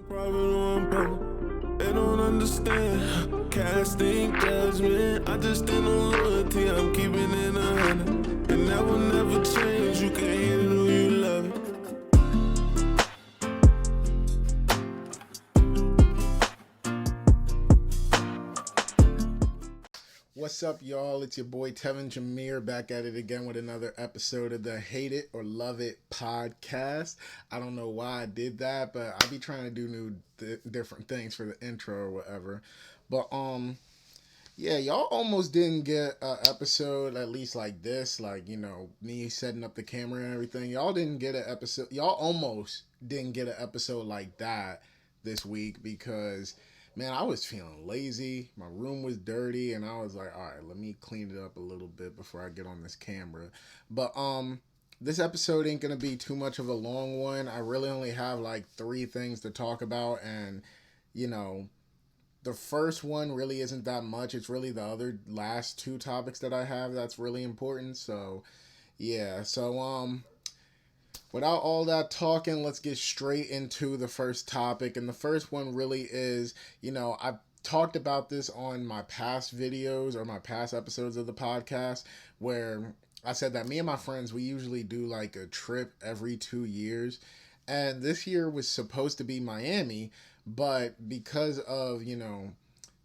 Problem on they don't understand. Casting judgment, I just stand on loyalty. I'm keeping it 100, and that will never change. You can hate it or you love it. What's up, y'all? It's your boy Tevin Jameer back at it again with another episode of the Hate It or Love It podcast. I don't know why I did that, but I'll be trying to do different things for the intro or whatever. But yeah, y'all almost didn't get an episode at least like this, like, you know, me setting up the camera and everything. Y'all didn't get an episode. Y'all almost didn't get an episode like that this week because, man, I was feeling lazy. My room was dirty, and I was like, all right, let me clean it up a little bit before I get on this camera. But this episode ain't gonna be too much of a long one. I really only have like 3 things to talk about, and you know, the first one really isn't that much. It's really the other last 2 topics that I have that's really important. So yeah, so without all that talking, let's get straight into the first topic. And the first one really is, you know, I've talked about this on my past videos or my past episodes of the podcast where I said that me and my friends, we usually do like a trip every 2 years. And this year was supposed to be Miami, but because of, you know,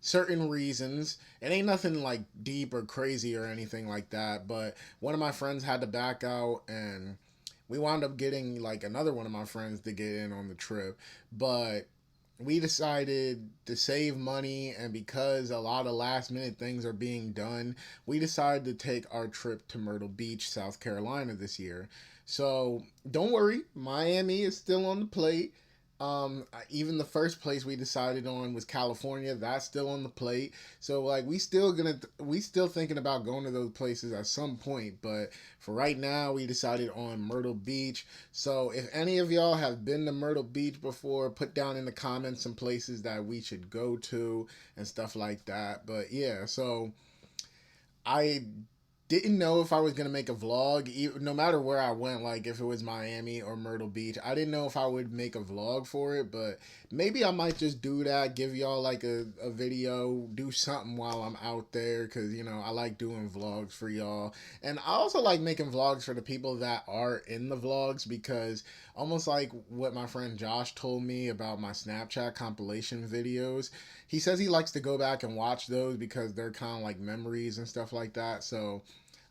certain reasons, it ain't nothing like deep or crazy or anything like that, but one of my friends had to back out, and we wound up getting like another one of my friends to get in on the trip. But we decided to save money, and because a lot of last minute things are being done, we decided to take our trip to Myrtle Beach, South Carolina this year. So don't worry, Miami is still on the plate. Even the first place we decided on was California. That's still on the plate. So like we still thinking about going to those places at some point. But for right now, we decided on Myrtle Beach. So if any of y'all have been to Myrtle Beach before, put down in the comments some places that we should go to and stuff like that. But yeah, so I didn't know if I was gonna make a vlog, no matter where I went, like if it was Miami or Myrtle Beach. I didn't know if I would make a vlog for it, but maybe I might just do that, give y'all like a video, do something while I'm out there, because, you know, I like doing vlogs for y'all. And I also like making vlogs for the people that are in the vlogs, because almost like what my friend Josh told me about my Snapchat compilation videos, he says he likes to go back and watch those because they're kind of like memories and stuff like that. So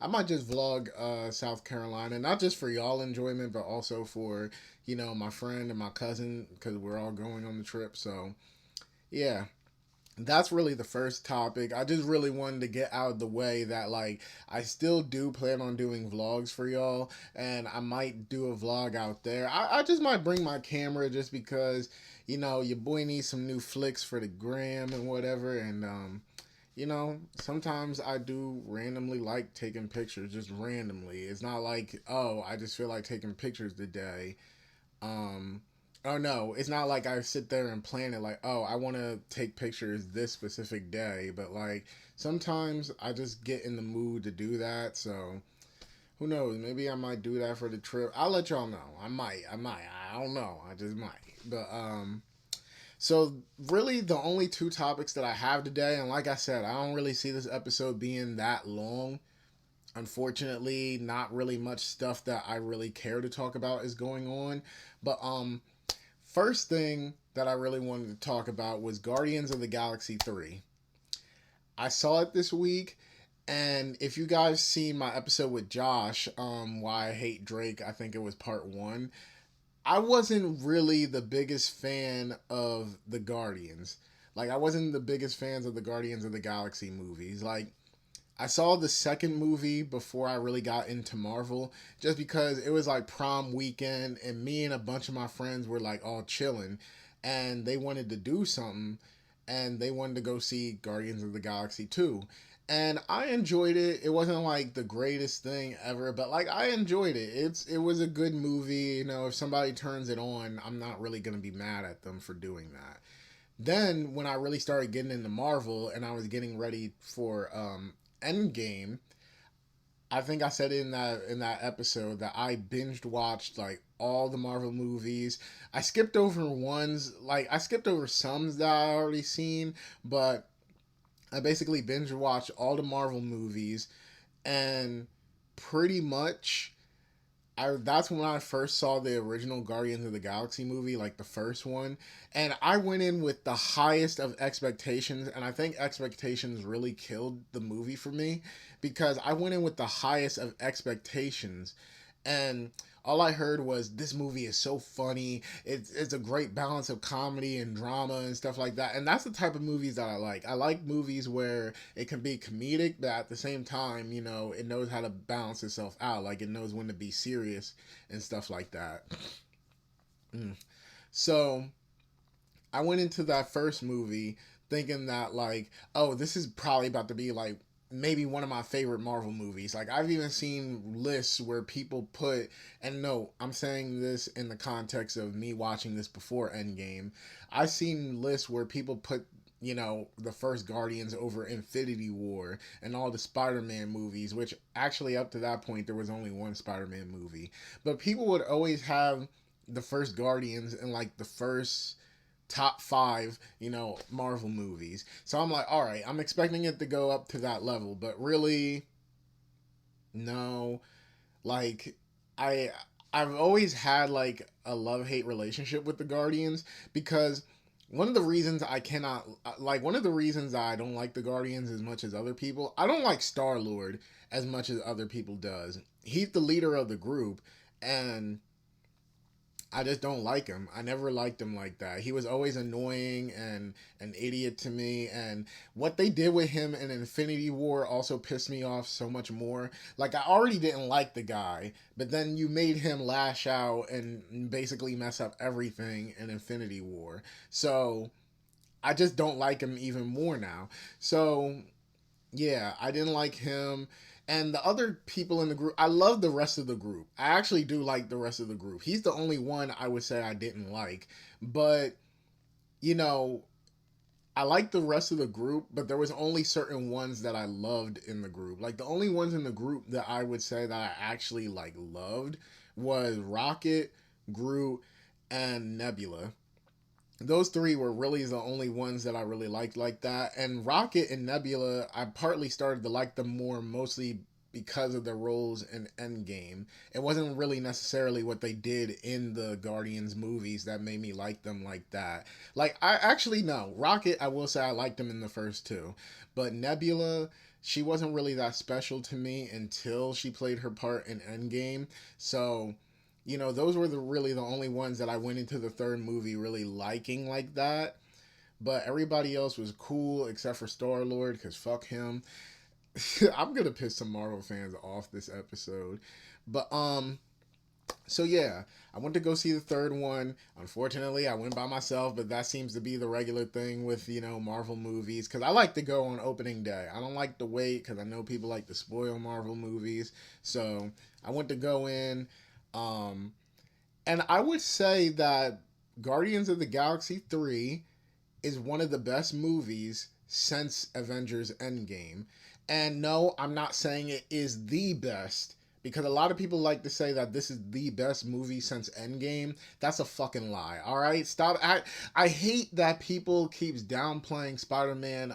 I might just vlog South Carolina, not just for y'all enjoyment, but also for, you know, my friend and my cousin, because we're all going on the trip. So yeah, that's really the first topic. I just really wanted to get out of the way that, like, I still do plan on doing vlogs for y'all, and I might do a vlog out there. I just might bring my camera just because, you know, your boy needs some new flicks for the gram and whatever. And you know, sometimes I do randomly like taking pictures, just randomly. It's not like, oh, I just feel like taking pictures today. Um, oh no, it's not like I sit there and plan it like, oh, I want to take pictures this specific day. But like, sometimes I just get in the mood to do that. So who knows? Maybe I might do that for the trip. I'll let y'all know. I might. I don't know. I just might. But so really the only 2 topics that I have today, and like I said, I don't really see this episode being that long. Unfortunately, not really much stuff that I really care to talk about is going on. But first thing that I really wanted to talk about was Guardians of the Galaxy 3. I saw it this week, and if you guys seen my episode with Josh, Why I Hate Drake, I think it was part 1, I wasn't really the biggest fan of the Guardians. Like, I wasn't the biggest fans of the Guardians of the Galaxy movies. Like, I saw the second movie before I really got into Marvel, just because it was like prom weekend, and me and a bunch of my friends were like all chilling, and they wanted to do something, and they wanted to go see Guardians of the Galaxy 2. And I enjoyed it. It wasn't like the greatest thing ever, but like I enjoyed it. It was a good movie. You know, if somebody turns it on, I'm not really gonna be mad at them for doing that. Then when I really started getting into Marvel and I was getting ready for Endgame, I think I said in that episode that I binged watched like all the Marvel movies. I skipped over ones, like I skipped over some that I already seen, but I basically binge watched all the Marvel movies, and pretty much that's when I first saw the original Guardians of the Galaxy movie, like the first one, and I went in with the highest of expectations, and I think expectations really killed the movie for me because I went in with the highest of expectations, and all I heard was this movie is so funny. It's a great balance of comedy and drama and stuff like that. And that's the type of movies that I like. I like movies where it can be comedic, but at the same time, it knows how to balance itself out. Like it knows when to be serious and stuff like that. So I went into that first movie thinking that like, oh, this is probably about to be like maybe one of my favorite Marvel movies. Like I've even seen lists where people put, and no, I'm saying this in the context of me watching this before Endgame. I've seen lists where people put the first Guardians over Infinity War and all the Spider-Man movies, which actually up to that point there was only one Spider-Man movie. But people would always have the first Guardians in like the first top five, Marvel movies. So I'm like, all right, I'm expecting it to go up to that level, but really, no. Like, I I've always had like a love hate relationship with the Guardians because one of the reasons I don't like the Guardians as much as other people. I don't like Star Lord as much as other people does. He's the leader of the group, and I just don't like him. I never liked him like that. He was always annoying and an idiot to me. And what they did with him in Infinity War also pissed me off so much more. Like, I already didn't like the guy, but then you made him lash out and basically mess up everything in Infinity War. So, I just don't like him even more now. So, yeah, I didn't like him. And the other people in the group, I love the rest of the group. I actually do like the rest of the group. He's the only one I would say I didn't like. But, you know, I like the rest of the group, but there was only certain ones that I loved in the group. Like the only ones in the group that I would say that I actually like loved was Rocket, Groot, and Nebula. Those three were really the only ones that I really liked like that. And Rocket and Nebula, I partly started to like them more mostly because of their roles in Endgame. It wasn't really necessarily what they did in the Guardians movies that made me like them like that. Like, I actually, no. Rocket, I will say I liked him in the first two. But Nebula, she wasn't really that special to me until she played her part in Endgame. So, those were really the only ones that I went into the third movie really liking like that. But everybody else was cool except for Star Lord, because fuck him. I'm gonna piss some Marvel fans off this episode. But so yeah, I went to go see the third one. Unfortunately, I went by myself, but that seems to be the regular thing with, Marvel movies. Because I like to go on opening day. I don't like to wait because I know people like to spoil Marvel movies. So I went to go in. And I would say that Guardians of the Galaxy 3 is one of the best movies since Avengers Endgame. And no, I'm not saying it is the best, because a lot of people like to say that this is the best movie since Endgame. That's a fucking lie. All right, stop. I hate that people keeps downplaying Spider-Man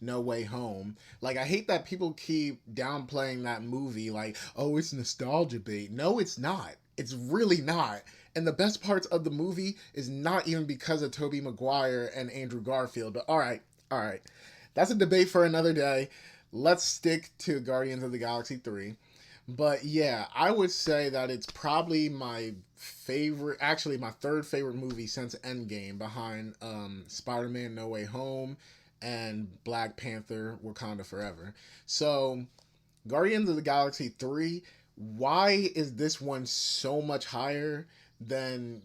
No Way Home. Like, I hate that people keep downplaying that movie like, oh, it's nostalgia bait. No, it's not. It's really not. And the best parts of the movie is not even because of Tobey Maguire and Andrew Garfield. But all right. That's a debate for another day. Let's stick to Guardians of the Galaxy 3. But yeah, I would say that it's probably my favorite, actually my third favorite movie since Endgame, behind Spider-Man No Way Home and Black Panther Wakanda Forever. So, Guardians of the Galaxy 3, why is this one so much higher than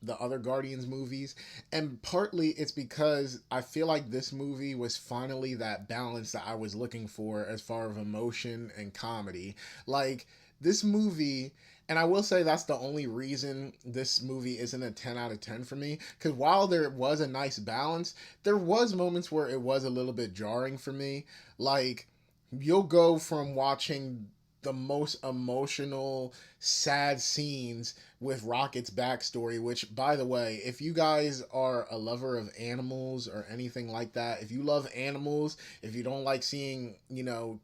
the other Guardians movies? And partly it's because I feel like this movie was finally that balance that I was looking for as far as emotion and comedy. Like, this movie, and I will say that's the only reason this movie isn't a 10 out of 10 for me, because while there was a nice balance, there was moments where it was a little bit jarring for me. Like, you'll go from watching the most emotional, sad scenes with Rocket's backstory, which, by the way, if you guys are a lover of animals or anything like that, if you love animals, if you don't like seeing,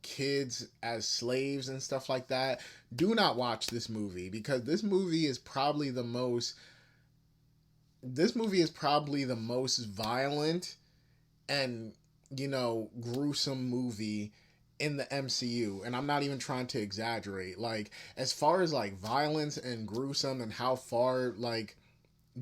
kids as slaves and stuff like that, do not watch this movie, because this movie is probably the most violent and, gruesome movie in the MCU. And I'm not even trying to exaggerate. Like, as far as like violence and gruesome and how far like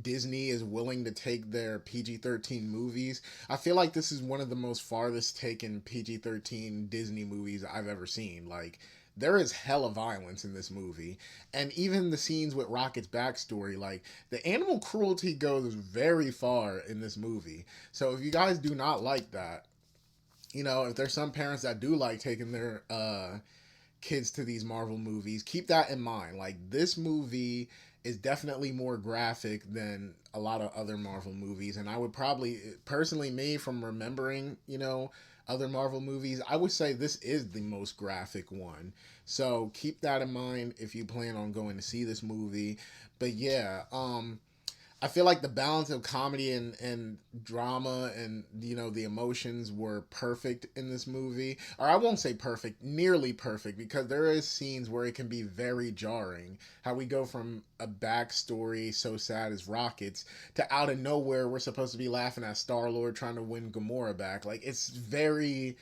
Disney is willing to take their PG-13 movies, I feel like this is one of the most farthest taken PG-13 Disney movies I've ever seen. Like, there is hella violence in this movie. And even the scenes with Rocket's backstory, like, the animal cruelty goes very far in this movie. So if you guys do not like that, if there's some parents that do like taking their kids to these Marvel movies, keep that in mind. Like, this movie is definitely more graphic than a lot of other Marvel movies. And I would probably, personally, me, from remembering, other Marvel movies, I would say this is the most graphic one. So keep that in mind if you plan on going to see this movie. But yeah, I feel like the balance of comedy and drama and, the emotions were perfect in this movie. Or I won't say perfect, nearly perfect, because there is scenes where it can be very jarring. How we go from a backstory so sad as Rockets to out of nowhere we're supposed to be laughing at Star-Lord trying to win Gamora back. Like, it's very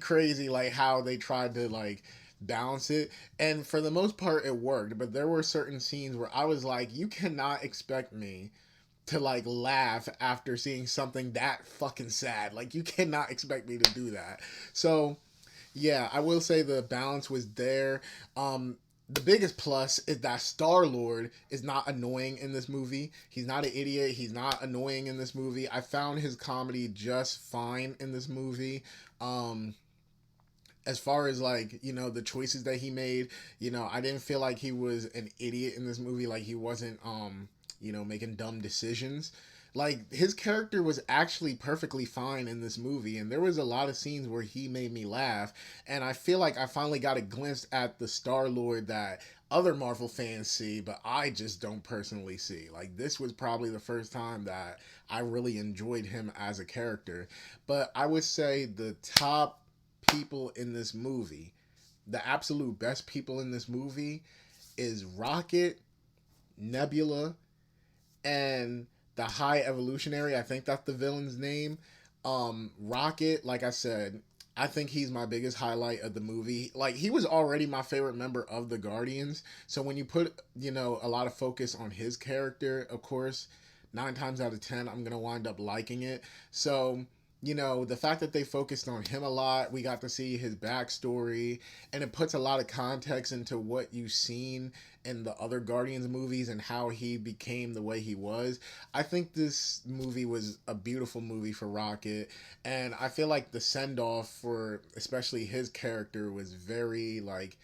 crazy, like, how they tried to, like, balance it. And for the most part it worked, but there were certain scenes where I was like, you cannot expect me to like laugh after seeing something that fucking sad. Like, you cannot expect me to do that. So yeah, I will say the balance was there. The biggest plus is that Star-Lord is not annoying in this movie. He's not an idiot. He's not annoying in this movie. I found his comedy just fine in this movie. As far as like, the choices that he made, I didn't feel like he was an idiot in this movie. Like, he wasn't, making dumb decisions. Like, his character was actually perfectly fine in this movie, and there was a lot of scenes where he made me laugh, and I feel like I finally got a glimpse at the Star-Lord that other Marvel fans see, but I just don't personally see. Like, this was probably the first time that I really enjoyed him as a character. But I would say the top people in this movie, the absolute best people in this movie, is Rocket, Nebula, and the High Evolutionary. I think that's the villain's name. Rocket, like I said, I think he's my biggest highlight of the movie. Like, he was already my favorite member of the Guardians, so when you put, a lot of focus on his character, of course, 9 times out of 10 I'm gonna wind up liking it. So the fact that they focused on him a lot, we got to see his backstory, and it puts a lot of context into what you've seen in the other Guardians movies and how he became the way he was. I think this movie was a beautiful movie for Rocket, and I feel like the send-off for especially his character was very, like,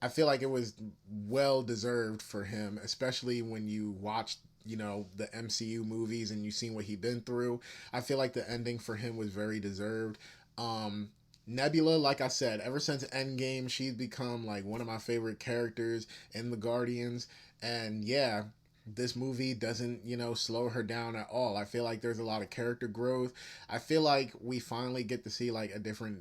I feel like it was well deserved for him, especially when you watched the MCU movies and you've seen what he's been through. I feel like the ending for him was very deserved. Nebula, like I said, ever since Endgame, she's become like one of my favorite characters in the Guardians. And yeah, this movie doesn't, slow her down at all. I feel like there's a lot of character growth. I feel like we finally get to see like a different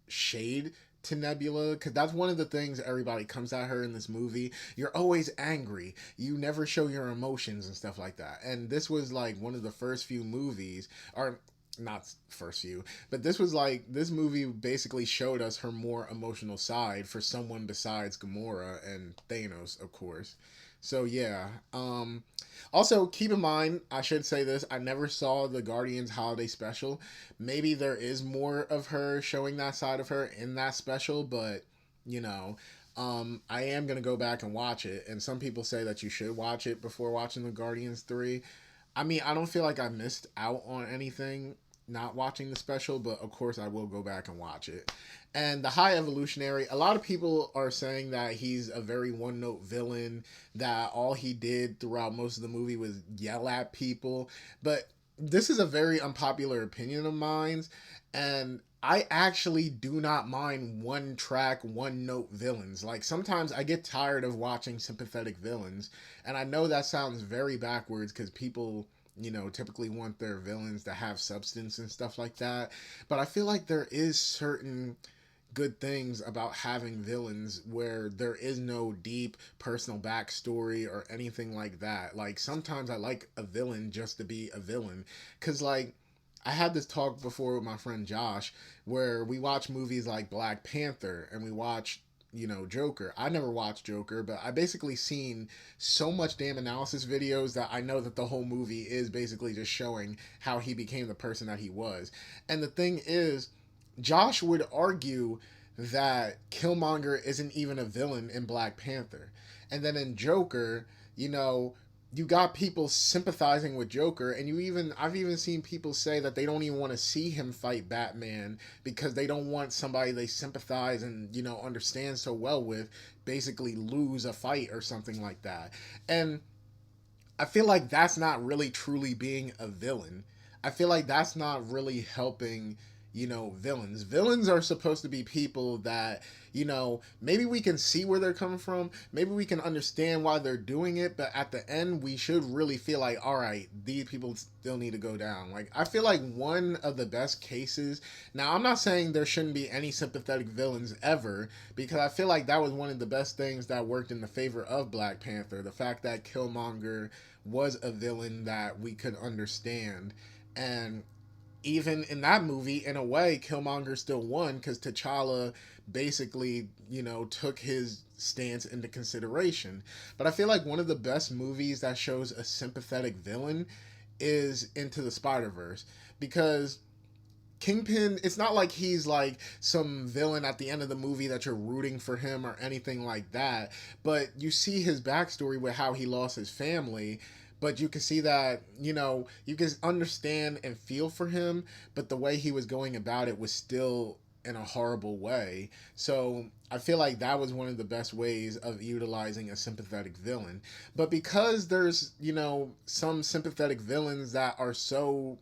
shade to Nebula, because that's one of the things everybody comes at her in this movie. You're always angry, you never show your emotions and stuff like that. And this was like one of the first few movies, or not first few, but this movie basically showed us her more emotional side for someone besides Gamora and Thanos, of course. So yeah. Also, keep in mind, I should say this, I never saw the Guardians holiday special. Maybe there is more of her showing that side of her in that special, but I am going to go back and watch it. And some people say that you should watch it before watching the Guardians 3. I mean, I don't feel like I missed out on anything not watching the special, but of course I will go back and watch it. And the High Evolutionary, a lot of people are saying that he's a very one-note villain, that all he did throughout most of the movie was yell at people. But this is a very unpopular opinion of mine, and I actually do not mind one track, one note villains. Like sometimes I get tired of watching sympathetic villains, and I know that sounds very backwards because people, typically want their villains to have substance and stuff like that. But I feel like there is certain good things about having villains where there is no deep personal backstory or anything like that. Like sometimes I like a villain just to be a villain. Cause like I had this talk before with my friend Josh where we watch movies like Black Panther and we watch Joker. I never watched Joker, but I basically seen so much damn analysis videos that I know that the whole movie is basically just showing how he became the person that he was. And the thing is, Josh would argue that Killmonger isn't even a villain in Black Panther. And then in Joker, you got people sympathizing with Joker, and I've even seen people say that they don't even want to see him fight Batman because they don't want somebody they sympathize and understand so well with basically lose a fight or something like that. And I feel like that's not really truly being a villain. I feel like that's not really helping, villains. Villains are supposed to be people that, maybe we can see where they're coming from. Maybe we can understand why they're doing it. But at the end, we should really feel like, all right, these people still need to go down. Like, I feel like one of the best cases. Now, I'm not saying there shouldn't be any sympathetic villains ever, because I feel like that was one of the best things that worked in the favor of Black Panther. The fact that Killmonger was a villain that we could understand. And even in that movie, in a way, Killmonger still won because T'Challa basically, took his stance into consideration. But I feel like one of the best movies that shows a sympathetic villain is Into the Spider-Verse, because Kingpin, it's not like he's like some villain at the end of the movie that you're rooting for him or anything like that. But you see his backstory with how he lost his family. But you can see that, you can understand and feel for him, but the way he was going about it was still in a horrible way. So I feel like that was one of the best ways of utilizing a sympathetic villain. But because there's, some sympathetic villains that are so,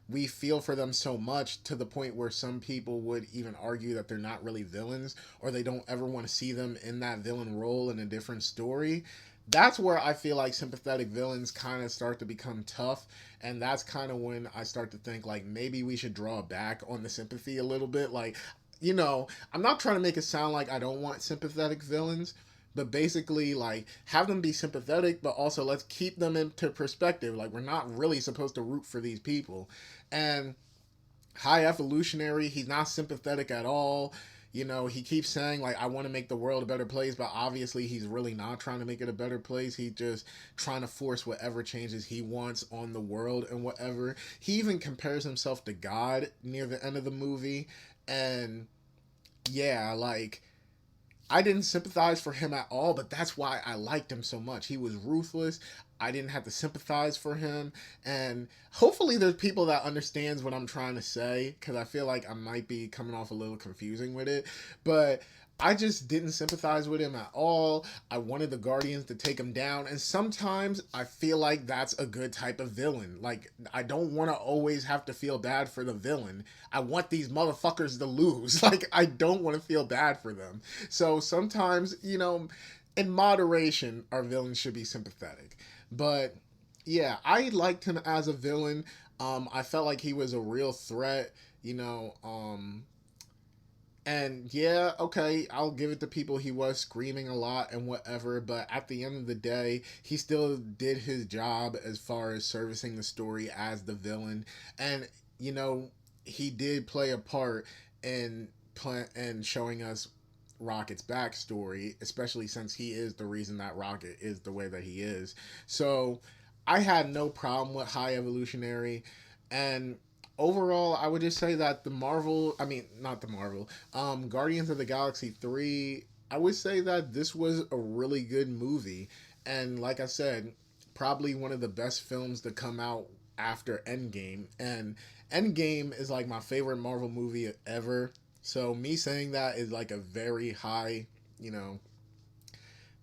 we feel for them so much to the point where some people would even argue that they're not really villains or they don't ever want to see them in that villain role in a different story. That's where I feel like sympathetic villains kind of start to become tough. And that's kind of when I start to think like maybe we should draw back on the sympathy a little bit. Like, I'm not trying to make it sound like I don't want sympathetic villains, but basically like have them be sympathetic, but also let's keep them into perspective. Like we're not really supposed to root for these people. And High Evolutionary, he's not sympathetic at all. He keeps saying like I want to make the world a better place, but obviously he's really not trying to make it a better place. He's just trying to force whatever changes he wants on the world and whatever. He even compares himself to God near the end of the movie. And yeah, like I didn't sympathize for him at all, but that's why I liked him so much. He was ruthless. I didn't have to sympathize for him. And hopefully there's people that understands what I'm trying to say, because I feel like I might be coming off a little confusing with it. But I just didn't sympathize with him at all. I wanted the Guardians to take him down. And sometimes I feel like that's a good type of villain. Like, I don't want to always have to feel bad for the villain. I want these motherfuckers to lose. Like, I don't want to feel bad for them. So sometimes, in moderation, our villains should be sympathetic. But yeah, I liked him as a villain. I felt like he was a real threat, and yeah, okay, I'll give it to people. He was screaming a lot and whatever, but at the end of the day, he still did his job as far as servicing the story as the villain. And, he did play a part in showing us Rocket's backstory, especially since he is the reason that Rocket is the way that he is. So I had no problem with High Evolutionary. And overall, I would just say that Guardians of the Galaxy 3, I would say that this was a really good movie. And like I said, probably one of the best films to come out after Endgame. And Endgame is like my favorite Marvel movie ever. So me saying that is like a very high,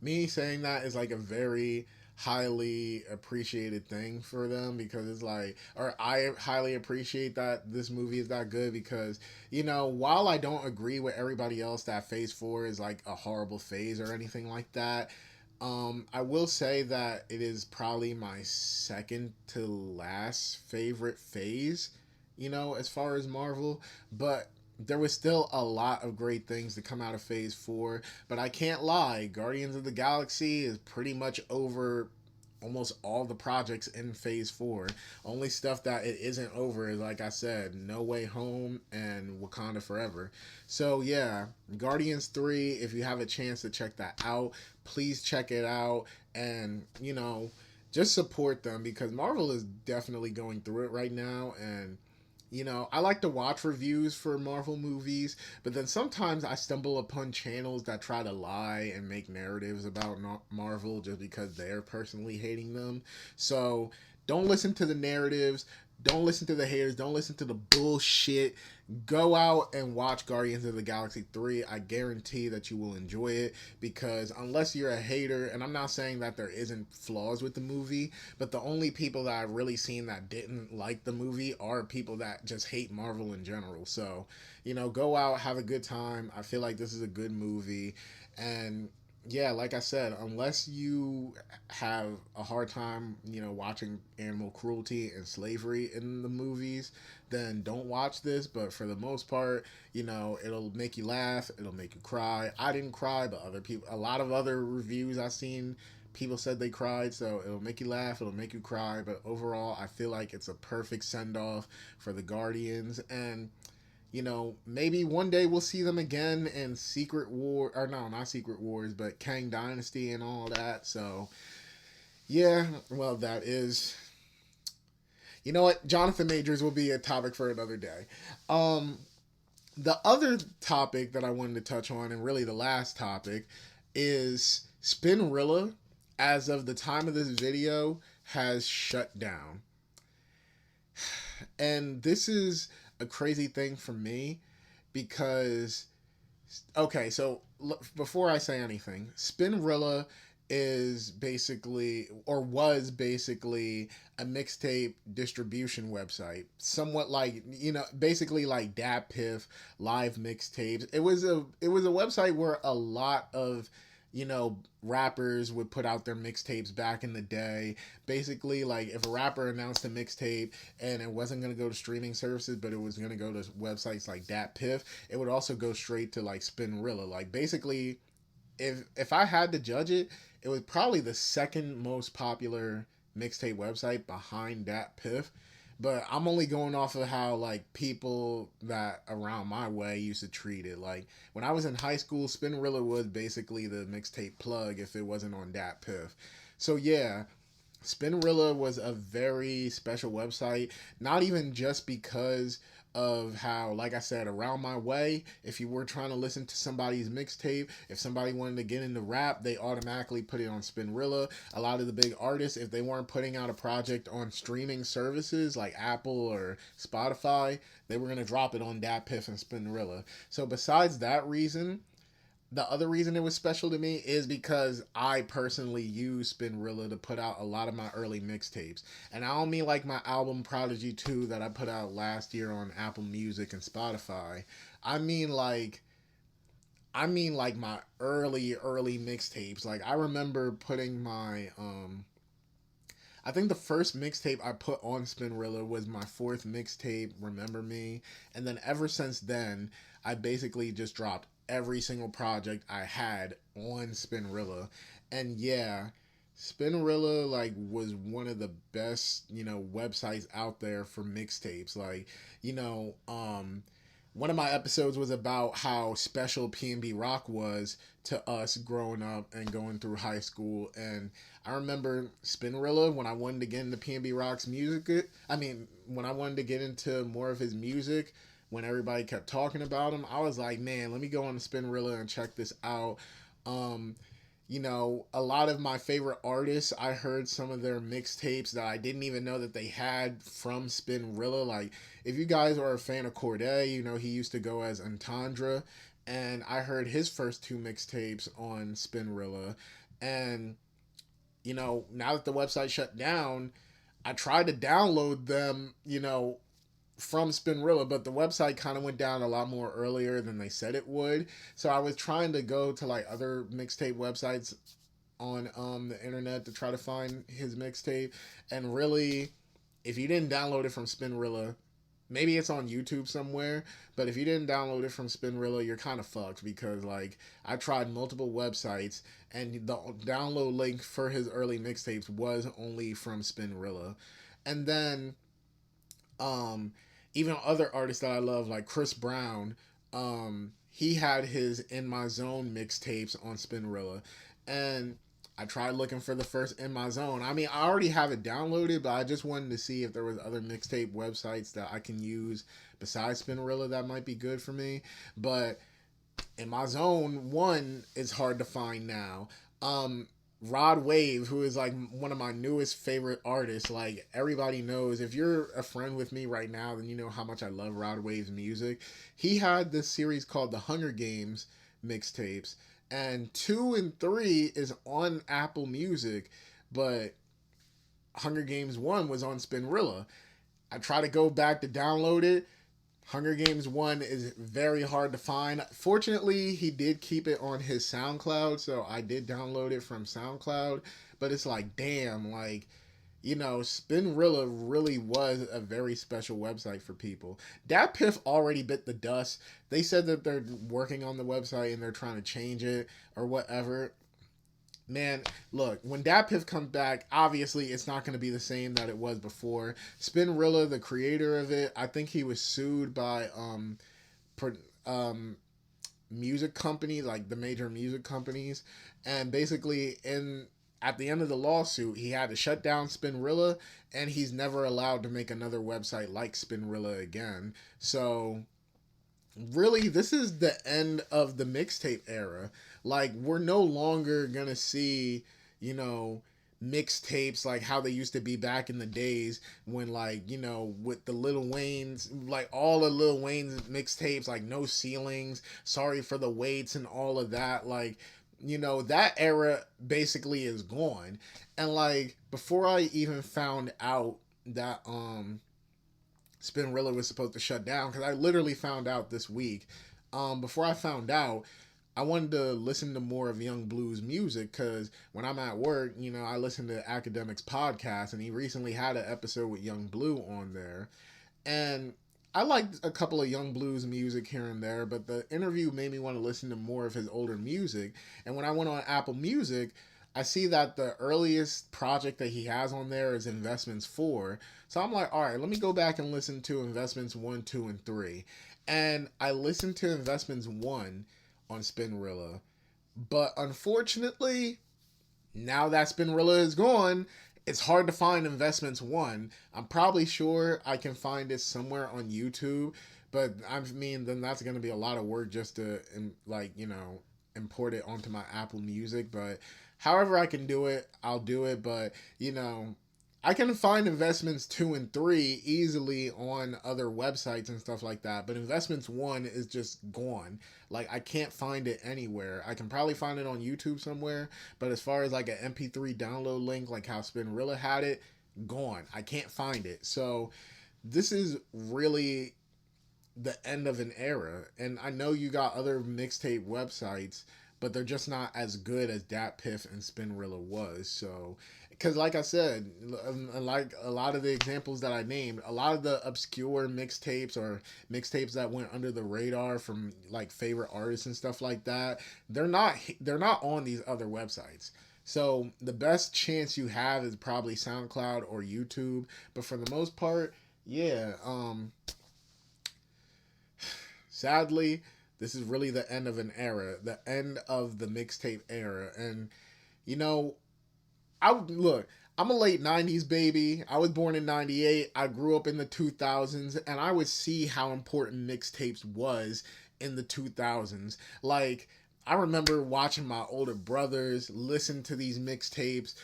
me saying that is like a very highly appreciated thing for them, because it's like, or I highly appreciate that this movie is that good, because, you know, while I don't agree with everybody else that phase 4 is like a horrible phase or anything like that, I will say that it is probably my second to last favorite phase, you know, as far as Marvel. But there was still a lot of great things to come out of phase 4. But I can't lie, Guardians of the Galaxy is pretty much over almost all the projects in phase 4. Only stuff that it isn't over is, like I said, No Way Home and Wakanda Forever. So yeah, Guardians 3, if you have a chance to check that out, please check it out. And, you know, just support them, because Marvel is definitely going through it right now. And, you know, I like to watch reviews for Marvel movies, but then sometimes I stumble upon channels that try to lie and make narratives about Marvel just because they're personally hating them. So don't listen to the narratives. Don't listen to the haters. Don't listen to the bullshit. Go out and watch Guardians of the Galaxy 3. I guarantee that you will enjoy it, because unless you're a hater, and I'm not saying that there isn't flaws with the movie, but the only people that I've really seen that didn't like the movie are people that just hate Marvel in general. So, you know, go out, have a good time. I feel like this is a good movie. And yeah, like I said, unless you have a hard time, you know, watching animal cruelty and slavery in the movies, then don't watch this. But for the most part, you know, it'll make you laugh, it'll make you cry. I didn't cry, but other people, a lot of other reviews I've seen, people said they cried. So it'll make you laugh, it'll make you cry. But overall, I feel like it's a perfect send off for the Guardians. And, you know, maybe one day we'll see them again in Secret War, or no, not Secret Wars, but Kang Dynasty and all that. So, yeah, well, that is, you know what, Jonathan Majors will be a topic for another day. Um, the other topic that I wanted to touch on, and really the last topic, is Spinrilla, as of the time of this video, has shut down. And this is a crazy thing for me, because, okay, so before I say anything, Spinrilla is basically, or was basically, a mixtape distribution website, somewhat like, you know, basically like DatPiff live mixtapes. It was a website where a lot of, you know, rappers would put out their mixtapes back in the day. Basically, like, if a rapper announced a mixtape and it wasn't going to go to streaming services, but it was going to go to websites like DatPiff, it would also go straight to like Spinrilla. Like, basically, if I had to judge it, it was probably the second most popular mixtape website behind DatPiff. But I'm only going off of how, like, people that around my way used to treat it. Like, when I was in high school, Spinrilla was basically the mixtape plug if it wasn't on DatPiff. So yeah, Spinrilla was a very special website, not even just because of how, like I said, around my way, if you were trying to listen to somebody's mixtape, if somebody wanted to get into rap, they automatically put it on Spinrilla. A lot of the big artists, if they weren't putting out a project on streaming services like Apple or Spotify, they were going to drop it on DatPiff and Spinrilla. So besides that reason, the other reason it was special to me is because I personally use Spinrilla to put out a lot of my early mixtapes. And I don't mean like my album Prodigy 2 that I put out last year on Apple Music and Spotify. I mean like my early mixtapes. Like, I remember putting my I think the first mixtape I put on Spinrilla was my fourth mixtape, Remember Me. And then ever since then, I basically just dropped every single project I had on Spinrilla. And yeah, Spinrilla, like, was one of the best, you know, websites out there for mixtapes. Like, you know, one of my episodes was about how special P&B Rock was to us growing up and going through high school. And I remember Spinrilla, when I wanted to get into P&B Rock's music. When I wanted to get into more of his music, when everybody kept talking about him, I was like, man, let me go on Spinrilla and check this out. You know, a lot of my favorite artists, I heard some of their mixtapes that I didn't even know that they had from Spinrilla. Like, if you guys are a fan of Corday, you know, he used to go as Entendre, and I heard his first two mixtapes on Spinrilla. And now that the website shut down, I tried to download them, from Spinrilla, but the website kind of went down a lot more earlier than they said it would. So I was trying to go to like other mixtape websites on the internet to try to find his mixtape, and really, if you didn't download it from Spinrilla, maybe it's on YouTube somewhere, but if you didn't download it from Spinrilla, you're kind of fucked, because like I tried multiple websites and the download link for his early mixtapes was only from Spinrilla. And then even other artists that I love, like Chris Brown, he had his In My Zone mixtapes on Spinrilla, and I tried looking for the first In My Zone. I mean, I already have it downloaded, but I just wanted to see if there was other mixtape websites that I can use besides Spinrilla that might be good for me. But In My Zone 1 is hard to find now. Rod Wave, who is like one of my newest favorite artists, like everybody knows, if you're a friend with me right now, then you know how much I love Rod Wave's music. He had this series called the Hunger Games mixtapes, and 2 and 3 is on Apple Music, but Hunger Games 1 was on Spinrilla. I try to go back to download it. Hunger Games 1 is very hard to find. Fortunately, he did keep it on his SoundCloud, so I did download it from SoundCloud. But it's like, damn, like, Spinrilla really was a very special website for people. Dat Piff already bit the dust. They said that they're working on the website and they're trying to change it or whatever. Man, look, when Dat Piff comes back, obviously it's not going to be the same that it was before. Spinrilla, the creator of it, I think he was sued by music companies, like the major music companies, and basically at the end of the lawsuit, he had to shut down Spinrilla, and he's never allowed to make another website like Spinrilla again. So really, this is the end of the mixtape era. Like, we're no longer gonna see, mixtapes like how they used to be back in the days when, like, with the Lil Wayne's, like all the Lil Wayne's mixtapes, like No Ceilings, Sorry for the Waits, and all of that. Like, that era basically is gone. And like, before I even found out that Spinrilla was supposed to shut down, because I literally found out this week. Before I found out, I wanted to listen to more of Young Blue's music, because when I'm at work, I listen to Academics podcast, and he recently had an episode with Young Blue on there. And I liked a couple of Young Blue's music here and there, but the interview made me want to listen to more of his older music. And when I went on Apple Music, I see that the earliest project that he has on there is Investments 4. So I'm like, all right, let me go back and listen to Investments 1, 2, and 3. And I listened to Investments 1 on Spinrilla. But unfortunately, now that Spinrilla is gone, it's hard to find Investments 1. I'm probably sure I can find it somewhere on YouTube. But I mean, then that's going to be a lot of work just to, import it onto my Apple Music. But however I can do it, I'll do it. But, I can find Investments 2 and 3 easily on other websites and stuff like that. But Investments 1 is just gone. Like, I can't find it anywhere. I can probably find it on YouTube somewhere. But as far as like an MP3 download link, like how Spinrilla had it, gone. I can't find it. So this is really the end of an era. And I know you got other mixtape websites, but they're just not as good as Dat Piff and Spinrilla was. So, because like I said, like a lot of the examples that I named, a lot of the obscure mixtapes or mixtapes that went under the radar from like favorite artists and stuff like that, they're not on these other websites. So the best chance you have is probably SoundCloud or YouTube. But for the most part, yeah, sadly, this is really the end of an era, the end of the mixtape era. And, I'm a late 90s baby. I was born in 98. I grew up in the 2000s, and I would see how important mixtapes was in the 2000s. Like, I remember watching my older brothers listen to these mixtapes,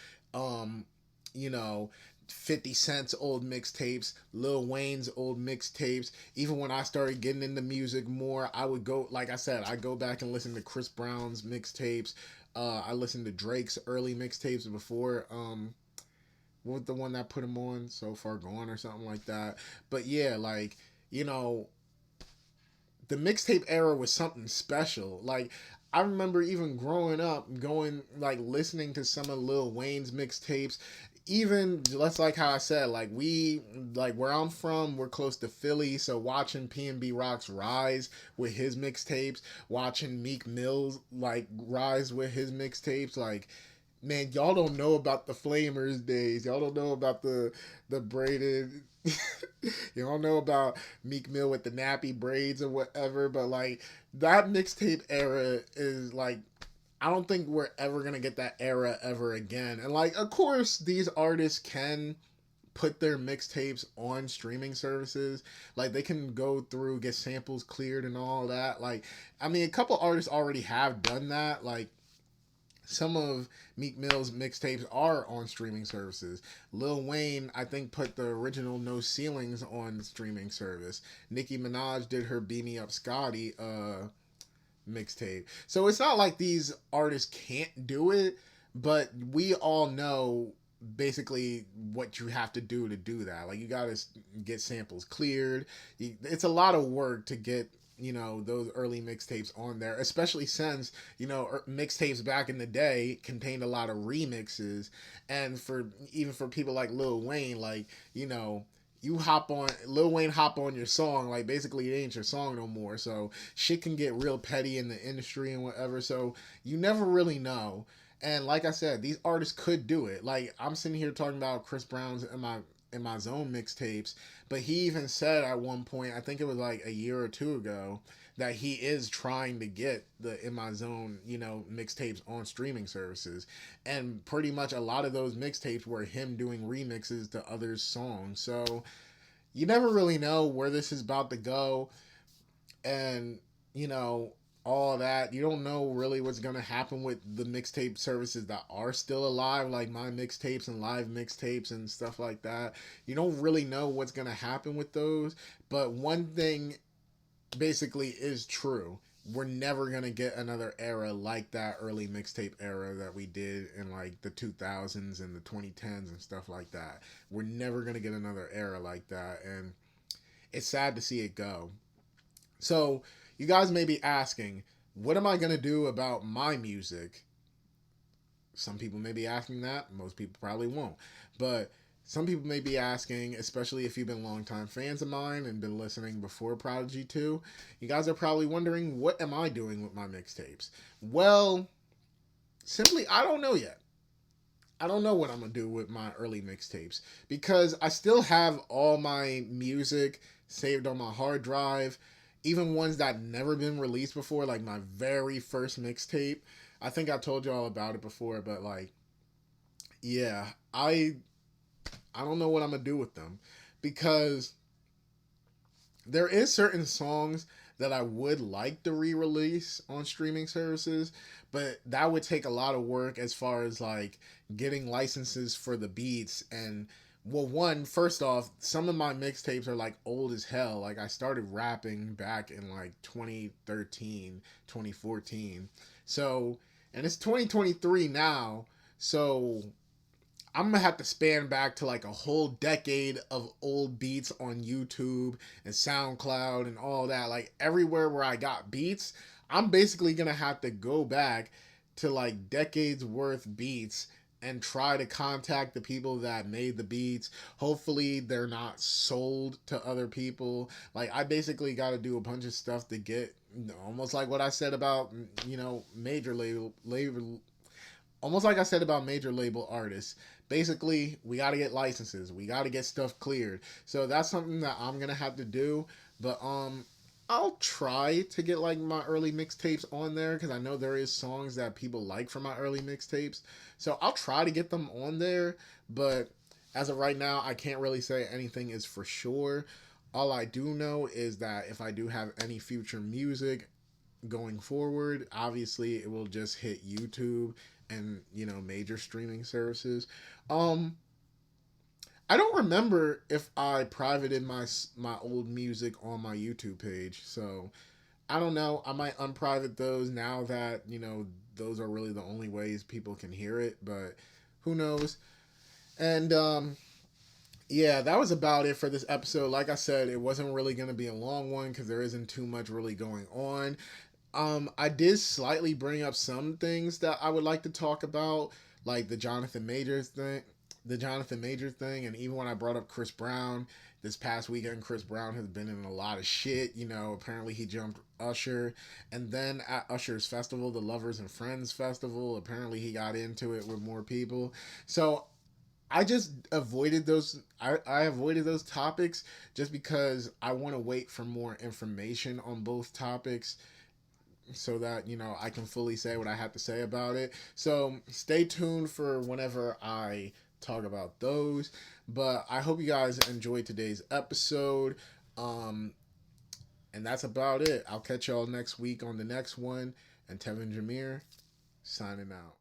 50 Cent's old mixtapes, Lil Wayne's old mixtapes. Even when I started getting into music more, I would go, like I said, I go back and listen to Chris Brown's mixtapes, I listened to Drake's early mixtapes before. What was the one that put him on? So Far Gone or something like that. But yeah, like, you know, the mixtape era was something special. Like, I remember even growing up, going like listening to some of Lil Wayne's mixtapes. Even that's like how I said, like we like where I'm from, we're close to Philly, so watching PNB Rock's rise with his mixtapes, watching Meek Mill's like rise with his mixtapes, like man, y'all don't know about the Flamers days. Y'all don't know about the braided. You don't know about Meek Mill with the nappy braids or whatever. But like that mixtape era is like I don't think we're ever gonna get that era ever again. And like of course these artists can put their mixtapes on streaming services. Like they can go through, get samples cleared and all that. Like I mean a couple artists already have done that. Like some of Meek Mill's mixtapes are on streaming services. Lil Wayne, I think, put the original No Ceilings on streaming service. Nicki Minaj did her Beam Me Up Scotty mixtape. So it's not like these artists can't do it, but we all know basically what you have to do that. Like you gotta get samples cleared. It's a lot of work to get those early mixtapes on there, especially since mixtapes back in the day contained a lot of remixes. And for even for people like Lil Wayne, like you hop on Lil Wayne hop on your song, like basically it ain't your song no more, so shit can get real petty in the industry and whatever, so you never really know. And like I said, these artists could do it. Like I'm sitting here talking about Chris Brown's in my zone mixtapes, but he even said at one point, I think it was like a year or two ago, that he is trying to get the In My Zone, mixtapes on streaming services. And pretty much a lot of those mixtapes were him doing remixes to others' songs. So you never really know where this is about to go. And, all that. You don't know really what's going to happen with the mixtape services that are still alive, like My Mixtapes and Live Mixtapes and stuff like that. You don't really know what's going to happen with those. But one thing basically is true. We're never going to get another era like that early mixtape era that we did in like the 2000s and the 2010s and stuff like that. We're never going to get another era like that. And it's sad to see it go. So you guys may be asking, what am I going to do about my music? Some people may be asking that. Most people probably won't. But some people may be asking, especially if you've been longtime fans of mine and been listening before Prodigy 2, you guys are probably wondering, what am I doing with my mixtapes? Well, simply, I don't know yet. I don't know what I'm going to do with my early mixtapes because I still have all my music saved on my hard drive. Even ones that never been released before, like my very first mixtape. I think I told you all about it before, but like, yeah, I don't know what I'm gonna do with them because there is certain songs that I would like to re-release on streaming services, but that would take a lot of work as far as like getting licenses for the beats. And well, first off, some of my mixtapes are like old as hell. Like I started rapping back in like 2013, 2014. So, and it's 2023 now. So I'm gonna have to span back to like a whole decade of old beats on YouTube and SoundCloud and all that. Like everywhere where I got beats, I'm basically gonna have to go back to like decades worth beats and try to contact the people that made the beats. Hopefully they're not sold to other people. Like I basically got to do a bunch of stuff to get, almost like what I said about, major label, almost like I said about major label artists. Basically, we got to get licenses. We got to get stuff cleared. So that's something that I'm going to have to do. But I'll try to get like my early mixtapes on there because I know there is songs that people like from my early mixtapes. So I'll try to get them on there. But as of right now, I can't really say anything is for sure. All I do know is that if I do have any future music going forward, obviously it will just hit YouTube and major streaming services. I don't remember if I privated my old music on my YouTube page, so I don't know. I might unprivate those now that those are really the only ways people can hear it, but who knows. And yeah, that was about it for this episode. Like I said, it wasn't really going to be a long one because there isn't too much really going on. I did slightly bring up some things that I would like to talk about, like the Jonathan Majors thing, and even when I brought up Chris Brown this past weekend, Chris Brown has been in a lot of shit. You know, apparently he jumped Usher, and then at Usher's festival, the Lovers and Friends Festival, apparently he got into it with more people. So I just avoided those. I avoided those topics just because I want to wait for more information on both topics so that, you know, I can fully say what I have to say about it. So stay tuned for whenever I talk about those. But I hope you guys enjoyed today's episode. And that's about it. I'll catch y'all next week on the next one. And Tevin Jameer signing out.